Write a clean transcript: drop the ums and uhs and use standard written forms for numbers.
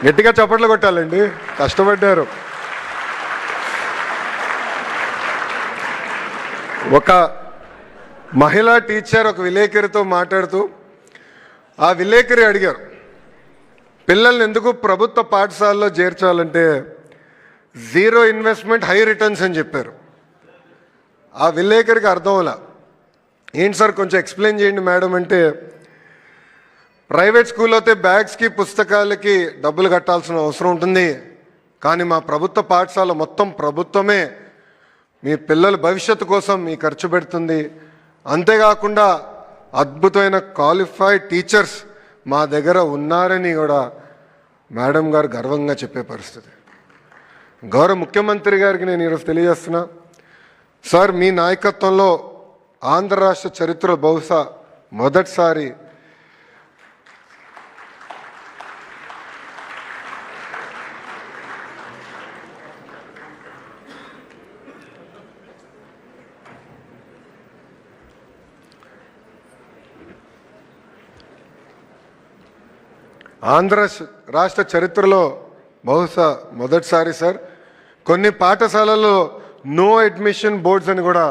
గట్టిగా చప్పట్లు కొట్టాలండి, కష్టపడ్డారు. ఒక మహిళా టీచర్ ఒక విలేకరితో మాట్లాడుతూ ఆ విలేకరి అడిగారు, పిల్లల్ని ఎందుకు ప్రభుత్వ పాఠశాలలో చేర్చాలంటే జీరో ఇన్వెస్ట్మెంట్ హై రిటర్న్స్ అని చెప్పారు. ఆ విలేకరికి అర్థం అలా, ఏంటి సార్ కొంచెం ఎక్స్ప్లెయిన్ చేయండి మేడం అంటే, ప్రైవేట్ స్కూల్లో అయితే బ్యాగ్స్కి పుస్తకాలకి డబ్బులు కట్టాల్సిన అవసరం ఉంటుంది, కానీ మా ప్రభుత్వ పాఠశాల మొత్తం ప్రభుత్వమే మీ పిల్లల భవిష్యత్తు కోసం మీ ఖర్చు పెడుతుంది. అంతేకాకుండా అద్భుతమైన క్వాలిఫైడ్ టీచర్స్ మా దగ్గర ఉన్నారని కూడా మేడం గారు గర్వంగా చెప్పే పరిస్థితి. గౌరవ ముఖ్యమంత్రి గారికి నేను ఈరోజు తెలియజేస్తున్నా, సార్ మీ నాయకత్వంలో ఆంధ్ర రాష్ట్ర చరిత్రలో బహుశా మొదటిసారి ఆంధ్ర రాష్ట్ర చరిత్రలో మొదటిసారి సార్ కొన్ని పాఠశాలల్లో నో అడ్మిషన్ బోర్డ్స్ అని కూడా